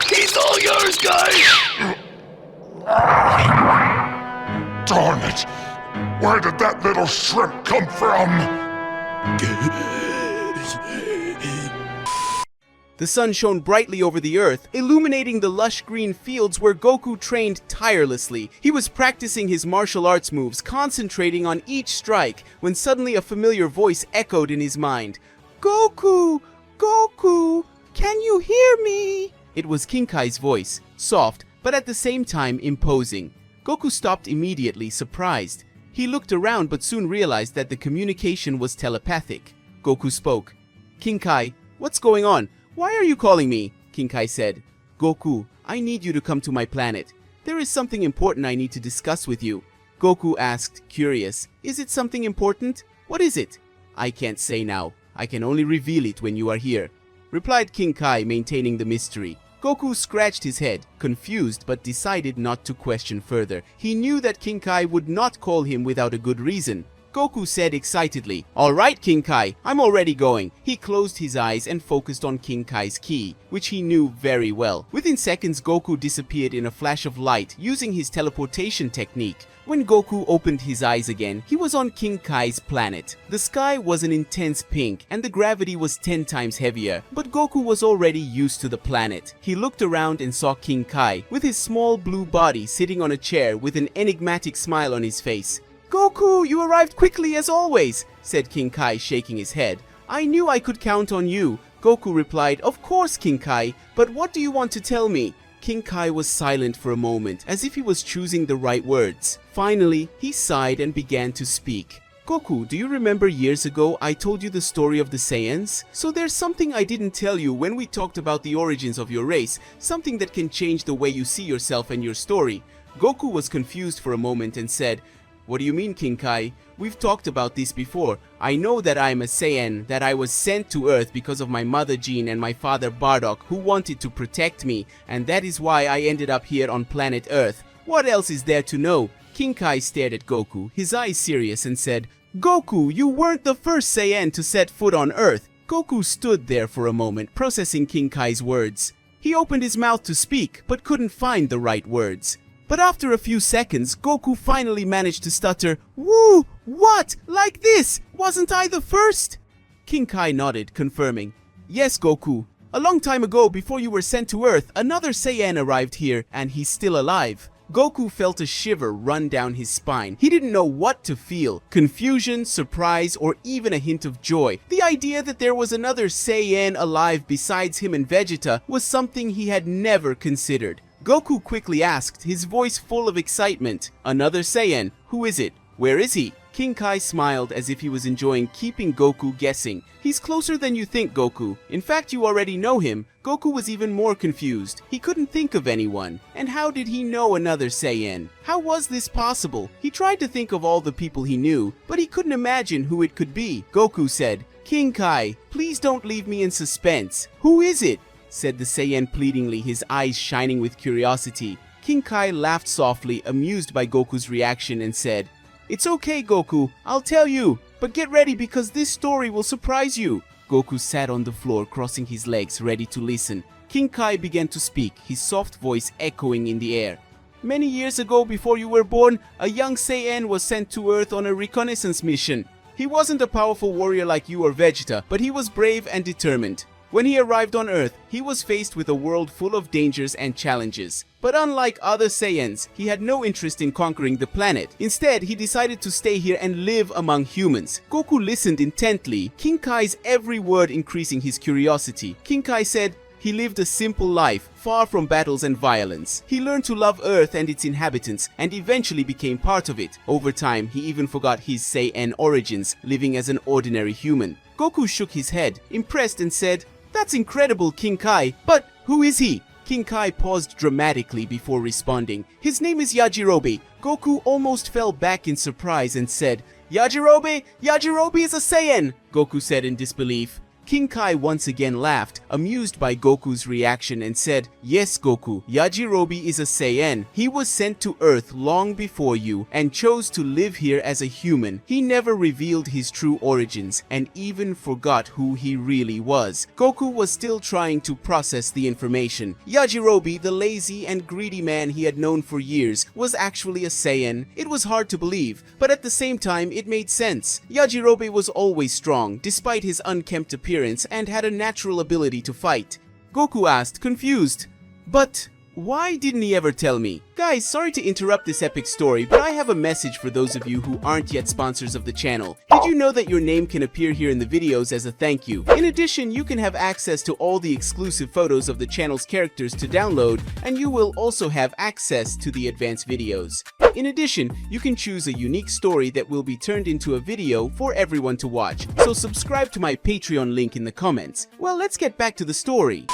He's all yours, guys! Darn it! Where did that little shrimp come from? The sun shone brightly over the earth, illuminating the lush green fields where Goku trained tirelessly. He was practicing his martial arts moves, concentrating on each strike, when suddenly a familiar voice echoed in his mind. Goku! Goku! Can you hear me? It was King Kai's voice, soft, but at the same time imposing. Goku stopped immediately, surprised. He looked around but soon realized that the communication was telepathic. Goku spoke. King Kai, what's going on? Why are you calling me? King Kai said. Goku, I need you to come to my planet. There is something important I need to discuss with you. Goku asked, curious. Is it something important? What is it? I can't say now. I can only reveal it when you are here, replied King Kai, maintaining the mystery. Goku scratched his head, confused, but decided not to question further. He knew that King Kai would not call him without a good reason. Goku said excitedly, "Alright, King Kai, I'm already going." He closed his eyes and focused on King Kai's ki, which he knew very well. Within seconds, Goku disappeared in a flash of light using his teleportation technique. When Goku opened his eyes again, he was on King Kai's planet. The sky was an intense pink and the gravity was 10 times heavier, but Goku was already used to the planet. He looked around and saw King Kai with his small blue body sitting on a chair with an enigmatic smile on his face. "Goku, you arrived quickly as always," said King Kai, shaking his head. "I knew I could count on you." Goku replied, "Of course, King Kai, but what do you want to tell me?" King Kai was silent for a moment, as if he was choosing the right words. Finally, he sighed and began to speak. "Goku, do you remember years ago I told you the story of the Saiyans? So there's something I didn't tell you when we talked about the origins of your race, something that can change the way you see yourself and your story." Goku was confused for a moment and said, "What do you mean, King Kai? We've talked about this before. I know that I'm a Saiyan, that I was sent to Earth because of my mother Jean and my father Bardock, who wanted to protect me, and that is why I ended up here on planet Earth. What else is there to know?" King Kai stared at Goku, his eyes serious, and said, "Goku, you weren't the first Saiyan to set foot on Earth." Goku stood there for a moment, processing King Kai's words. He opened his mouth to speak, but couldn't find the right words. But after a few seconds, Goku finally managed to stutter, "Woo! What? Like this? Wasn't I the first?" King Kai nodded, confirming, "Yes, Goku. A long time ago, before you were sent to Earth, another Saiyan arrived here, and he's still alive." Goku felt a shiver run down his spine. He didn't know what to feel. Confusion, surprise, or even a hint of joy. The idea that there was another Saiyan alive besides him and Vegeta was something he had never considered. Goku quickly asked, his voice full of excitement, "Another Saiyan? Who is it? Where is he?" King Kai smiled as if he was enjoying keeping Goku guessing. "He's closer than you think, Goku. In fact, you already know him." Goku was even more confused. He couldn't think of anyone. And how did he know another Saiyan? How was this possible? He tried to think of all the people he knew, but he couldn't imagine who it could be. Goku said, "King Kai, please don't leave me in suspense. Who is it?" said the Saiyan pleadingly, his eyes shining with curiosity. King Kai laughed softly, amused by Goku's reaction, and said, "It's okay, Goku, I'll tell you, but get ready because this story will surprise you." Goku sat on the floor, crossing his legs, ready to listen. King Kai began to speak, his soft voice echoing in the air. "Many years ago, before you were born, a young Saiyan was sent to Earth on a reconnaissance mission. He wasn't a powerful warrior like you or Vegeta, but he was brave and determined. When he arrived on Earth, he was faced with a world full of dangers and challenges. But unlike other Saiyans, he had no interest in conquering the planet. Instead, he decided to stay here and live among humans." Goku listened intently, King Kai's every word increasing his curiosity. King Kai said, "He lived a simple life, far from battles and violence. He learned to love Earth and its inhabitants, and eventually became part of it. Over time, he even forgot his Saiyan origins, living as an ordinary human." Goku shook his head, impressed, and said, "That's incredible, King Kai, but who is he?" King Kai paused dramatically before responding. "His name is Yajirobe." Goku almost fell back in surprise and said, "Yajirobe? Yajirobe is a Saiyan!" Goku said in disbelief. King Kai once again laughed, amused by Goku's reaction, and said, "Yes, Goku, Yajirobe is a Saiyan. He was sent to Earth long before you and chose to live here as a human. He never revealed his true origins and even forgot who he really was." Goku was still trying to process the information. Yajirobe, the lazy and greedy man he had known for years, was actually a Saiyan. It was hard to believe, but at the same time it made sense. Yajirobe was always strong, despite his unkempt appearance, and had a natural ability to fight. Goku asked, confused, "But why didn't he ever tell me?" Guys, sorry to interrupt this epic story, but I have a message for those of you who aren't yet sponsors of the channel. Did you know that your name can appear here in the videos as a thank you? In addition, you can have access to all the exclusive photos of the channel's characters to download, and you will also have access to the advanced videos. In addition, you can choose a unique story that will be turned into a video for everyone to watch, so subscribe to my Patreon link in the comments. Well, let's get back to the story.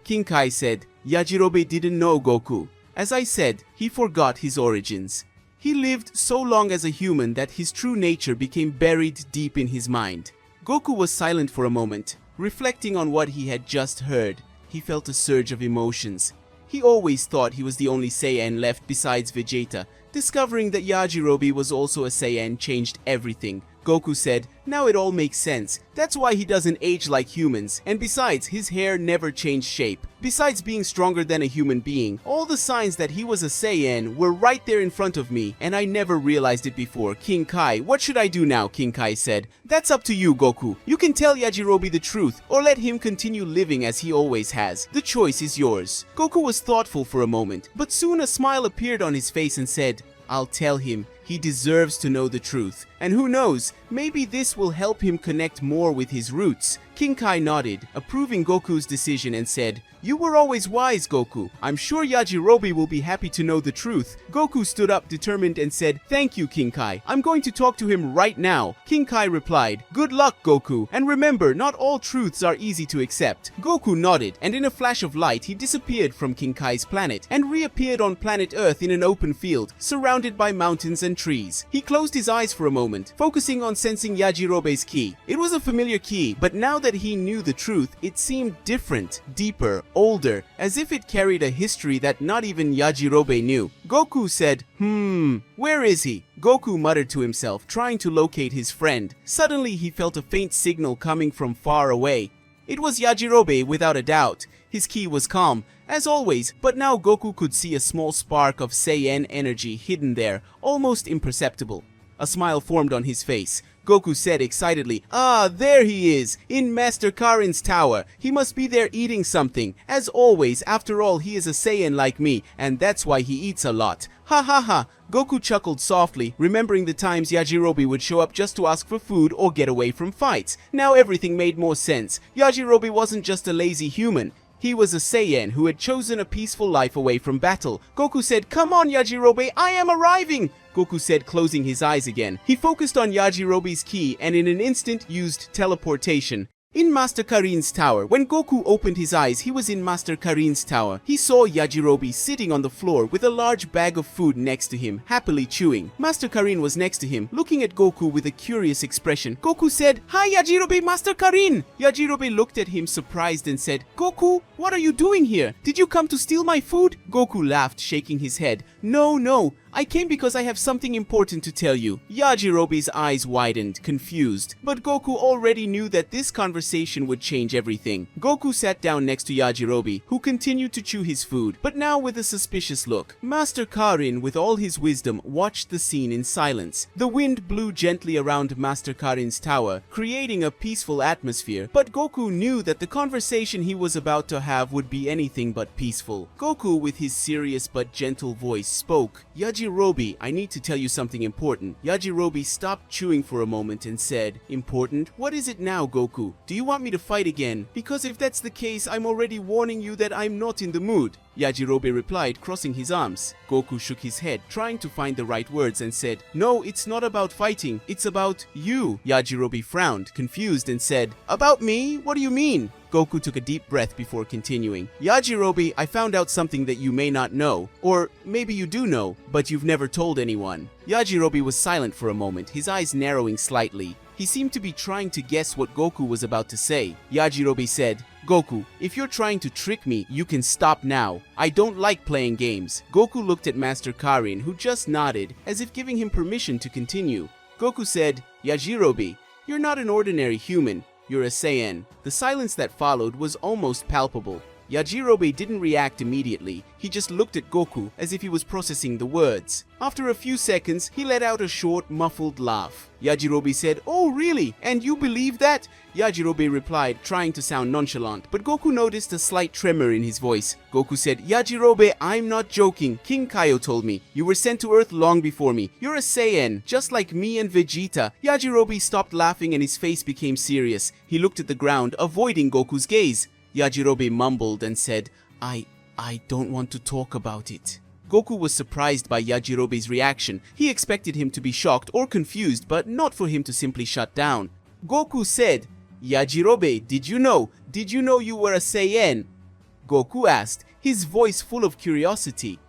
King Kai said, "Yajirobe didn't know Goku. As I said, he forgot his origins. He lived so long as a human that his true nature became buried deep in his mind." Goku was silent for a moment, reflecting on what he had just heard. He felt a surge of emotions. He always thought he was the only Saiyan left besides Vegeta. Discovering that Yajirobe was also a Saiyan changed everything. Goku said, "Now it all makes sense. That's why he doesn't age like humans, and besides, his hair never changed shape. Besides being stronger than a human being, all the signs that he was a Saiyan were right there in front of me, and I never realized it before." King Kai, "What should I do now?" King Kai said. "That's up to you, Goku. You can tell Yajirobe the truth, or let him continue living as he always has. The choice is yours." Goku was thoughtful for a moment, but soon a smile appeared on his face and said, "I'll tell him. He deserves to know the truth. And who knows, maybe this will help him connect more with his roots." King Kai nodded, approving Goku's decision, and said, "You were always wise, Goku. I'm sure Yajirobe will be happy to know the truth." Goku stood up determined and said, "Thank you, King Kai. I'm going to talk to him right now." King Kai replied, "Good luck, Goku. And remember, not all truths are easy to accept." Goku nodded, and in a flash of light, he disappeared from King Kai's planet and reappeared on planet Earth in an open field, surrounded by mountains and trees. He closed his eyes for a moment, focusing on sensing Yajirobe's ki. It was a familiar ki, but now that he knew the truth, it seemed different, deeper, older, as if it carried a history that not even Yajirobe knew. Goku said, "Where is he?" Goku muttered to himself, trying to locate his friend. Suddenly, he felt a faint signal coming from far away. It was Yajirobe without a doubt. His ki was calm, as always, but now Goku could see a small spark of Saiyan energy hidden there, almost imperceptible. A smile formed on his face. Goku said excitedly, "Ah, there he is, in Master Karin's tower. He must be there eating something. As always, after all, he is a Saiyan like me, and that's why he eats a lot. Ha ha ha." Goku chuckled softly, remembering the times Yajirobe would show up just to ask for food or get away from fights. Now everything made more sense. Yajirobe wasn't just a lazy human. He was a Saiyan who had chosen a peaceful life away from battle. Goku said, "Come on, Yajirobe, I am arriving!" Goku said, closing his eyes again. He focused on Yajirobe's ki and in an instant used teleportation. In Master Karin's tower. When Goku opened his eyes, he was in Master Karin's tower. He saw Yajirobe sitting on the floor with a large bag of food next to him, happily chewing. Master Karin was next to him, looking at Goku with a curious expression. Goku said, "Hi Yajirobe, Master Karin!" Yajirobe looked at him surprised and said, "Goku, what are you doing here? Did you come to steal my food?" Goku laughed, shaking his head. No, I came because I have something important to tell you." Yajirobe's eyes widened, confused, but Goku already knew that this conversation would change everything. Goku sat down next to Yajirobe, who continued to chew his food, but now with a suspicious look. Master Karin, with all his wisdom, watched the scene in silence. The wind blew gently around Master Karin's tower, creating a peaceful atmosphere, but Goku knew that the conversation he was about to have would be anything but peaceful. Goku, with his serious but gentle voice, spoke. "Yajirobe, I need to tell you something important." Yajirobe stopped chewing for a moment and said, "Important? What is it now, Goku? Do you want me to fight again? Because if that's the case, I'm already warning you that I'm not in the mood." Yajirobe replied, crossing his arms. Goku shook his head, trying to find the right words, and said, "No, it's not about fighting. It's about you." Yajirobe frowned, confused, and said, "About me? What do you mean?" Goku took a deep breath before continuing. "Yajirobe, I found out something that you may not know. Or maybe you do know, but you've never told anyone." Yajirobe was silent for a moment, his eyes narrowing slightly. He seemed to be trying to guess what Goku was about to say. Yajirobe said, "Goku, if you're trying to trick me, you can stop now. I don't like playing games." Goku looked at Master Karin, who just nodded, as if giving him permission to continue. Goku said, "Yajirobe, you're not an ordinary human. You're a Saiyan." The silence that followed was almost palpable. Yajirobe didn't react immediately. He just looked at Goku as if he was processing the words. After a few seconds, he let out a short, muffled laugh. Yajirobe said, "Oh, really? And you believe that?" Yajirobe replied, trying to sound nonchalant, but Goku noticed a slight tremor in his voice. Goku said, "Yajirobe, I'm not joking. King Kaio told me. You were sent to Earth long before me. You're a Saiyan, just like me and Vegeta." Yajirobe stopped laughing and his face became serious. He looked at the ground, avoiding Goku's gaze. Yajirobe mumbled and said, I don't want to talk about it." Goku was surprised by Yajirobe's reaction. He expected him to be shocked or confused, but not for him to simply shut down. Goku said, "Yajirobe, did you know you were a Saiyan?" Goku asked, his voice full of curiosity.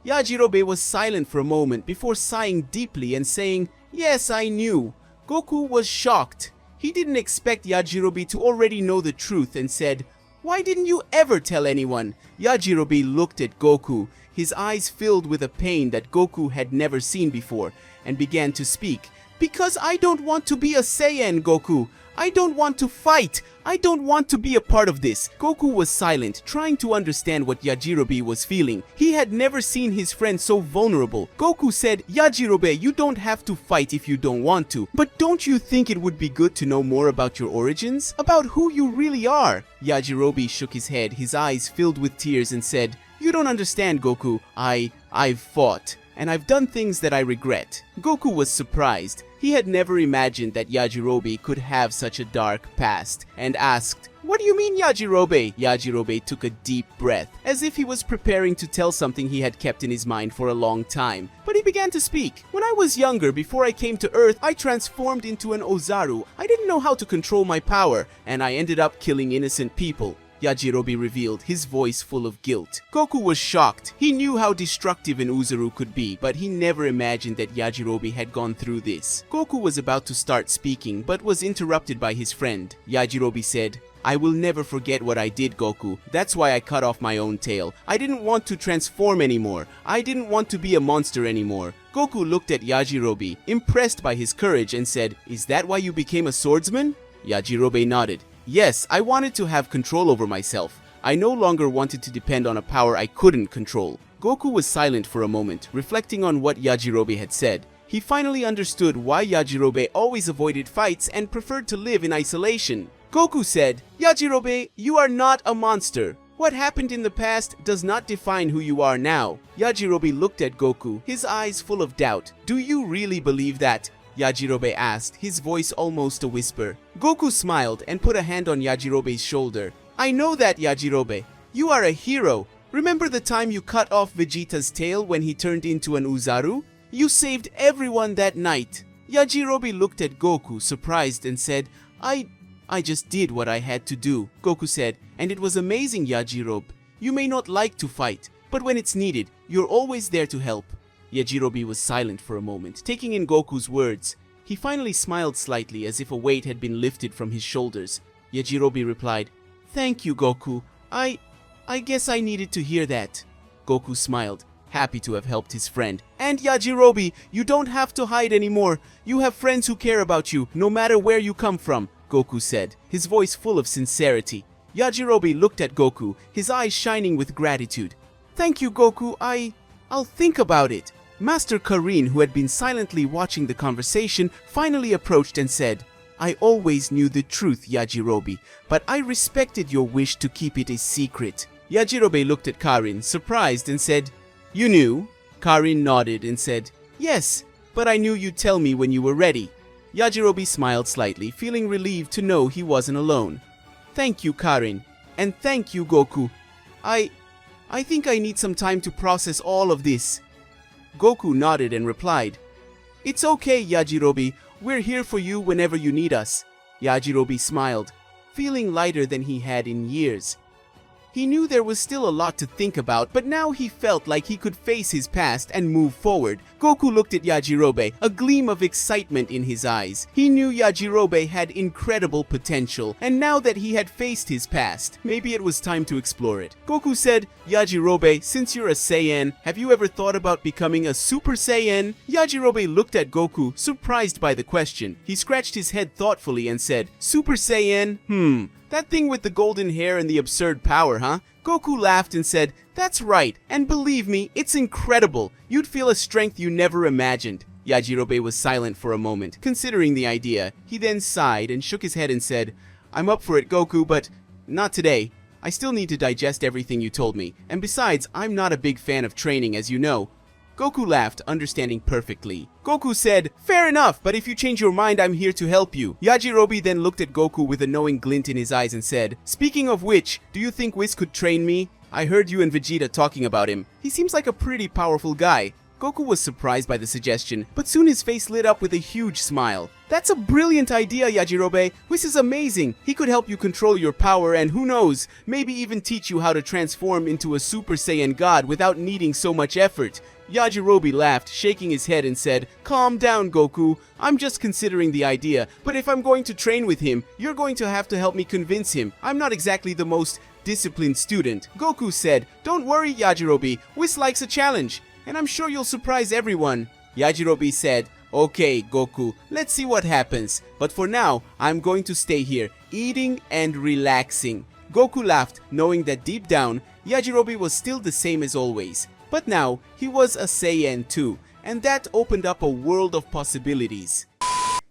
Yajirobe was silent for a moment before sighing deeply and saying, "Yes, I knew." Goku was shocked. He didn't expect Yajirobe to already know the truth and said, "Why didn't you ever tell anyone?" Yajirobe looked at Goku, his eyes filled with a pain that Goku had never seen before, and began to speak. "Because I don't want to be a Saiyan, Goku. I don't want to fight. I don't want to be a part of this." Goku was silent, trying to understand what Yajirobe was feeling. He had never seen his friend so vulnerable. Goku said, "Yajirobe, you don't have to fight if you don't want to. But don't you think it would be good to know more about your origins? About who you really are?" Yajirobe shook his head, his eyes filled with tears, and said, "You don't understand, Goku. I've fought. And I've done things that I regret." Goku was surprised. He had never imagined that Yajirobe could have such a dark past, and asked, "What do you mean, Yajirobe?" Yajirobe took a deep breath, as if he was preparing to tell something he had kept in his mind for a long time. But he began to speak. "When I was younger, before I came to Earth, I transformed into an Ozaru. I didn't know how to control my power, and I ended up killing innocent people." Yajirobe revealed, his voice full of guilt. Goku was shocked. He knew how destructive an Uzaru could be, but he never imagined that Yajirobe had gone through this. Goku was about to start speaking, but was interrupted by his friend. Yajirobe said, "I will never forget what I did, Goku. That's why I cut off my own tail. I didn't want to transform anymore. I didn't want to be a monster anymore." Goku looked at Yajirobe, impressed by his courage, and said, "Is that why you became a swordsman?" Yajirobe nodded. "Yes, I wanted to have control over myself. I no longer wanted to depend on a power I couldn't control." Goku was silent for a moment, reflecting on what Yajirobe had said. He finally understood why Yajirobe always avoided fights and preferred to live in isolation. Goku said, "Yajirobe, you are not a monster. What happened in the past does not define who you are now." Yajirobe looked at Goku, his eyes full of doubt. "Do you really believe that?" Yajirobe asked, his voice almost a whisper. Goku smiled and put a hand on Yajirobe's shoulder. "I know that, Yajirobe. You are a hero. Remember the time you cut off Vegeta's tail when he turned into an Uzaru? You saved everyone that night." Yajirobe looked at Goku, surprised, and said, I just did what I had to do." Goku said, "And it was amazing, Yajirobe. You may not like to fight, but when it's needed, you're always there to help." Yajirobe was silent for a moment, taking in Goku's words. He finally smiled slightly, as if a weight had been lifted from his shoulders. Yajirobe replied, "Thank you, Goku. I guess I needed to hear that." Goku smiled, happy to have helped his friend. "And Yajirobe, you don't have to hide anymore. You have friends who care about you, no matter where you come from," Goku said, his voice full of sincerity. Yajirobe looked at Goku, his eyes shining with gratitude. "Thank you, Goku. I'll think about it." Master Karin, who had been silently watching the conversation, finally approached and said, "I always knew the truth, Yajirobe, but I respected your wish to keep it a secret." Yajirobe looked at Karin, surprised, and said, "You knew?" Karin nodded and said, "Yes, but I knew you'd tell me when you were ready." Yajirobe smiled slightly, feeling relieved to know he wasn't alone. "Thank you, Karin, and thank you, Goku. I think I need some time to process all of this." Goku nodded and replied, "It's okay, Yajirobe. We're here for you whenever you need us." Yajirobe smiled, feeling lighter than he had in years. He knew there was still a lot to think about, but now he felt like he could face his past and move forward. Goku looked at Yajirobe, a gleam of excitement in his eyes. He knew Yajirobe had incredible potential, and now that he had faced his past, maybe it was time to explore it. Goku said, "Yajirobe, since you're a Saiyan, have you ever thought about becoming a Super Saiyan?" Yajirobe looked at Goku, surprised by the question. He scratched his head thoughtfully and said, "Super Saiyan? That thing with the golden hair and the absurd power, huh?" Goku laughed and said, "That's right, and believe me, it's incredible. You'd feel a strength you never imagined." Yajirobe was silent for a moment, considering the idea. He then sighed and shook his head and said, "I'm up for it, Goku, but not today. I still need to digest everything you told me, and besides, I'm not a big fan of training, as you know." Goku laughed, understanding perfectly. Goku said, "Fair enough, but if you change your mind, I'm here to help you." Yajirobe then looked at Goku with a knowing glint in his eyes and said, "Speaking of which, do you think Whis could train me? I heard you and Vegeta talking about him. He seems like a pretty powerful guy." Goku was surprised by the suggestion, but soon his face lit up with a huge smile. "That's a brilliant idea, Yajirobe. Whis is amazing. He could help you control your power and who knows, maybe even teach you how to transform into a Super Saiyan God without needing so much effort." Yajirobe laughed, shaking his head and said, "Calm down, Goku. I'm just considering the idea, but if I'm going to train with him, you're going to have to help me convince him. I'm not exactly the most disciplined student." Goku said, "Don't worry, Yajirobe. Whis likes a challenge, and I'm sure you'll surprise everyone." Yajirobe said, "Okay, Goku, let's see what happens. But for now, I'm going to stay here, eating and relaxing." Goku laughed, knowing that deep down, Yajirobe was still the same as always. But now, he was a Saiyan too, and that opened up a world of possibilities.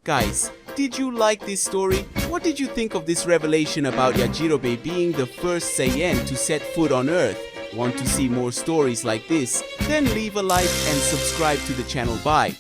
Guys, did you like this story? What did you think of this revelation about Yajirobe being the first Saiyan to set foot on Earth? Want to see more stories like this? Then leave a like and subscribe to the channel. Bye.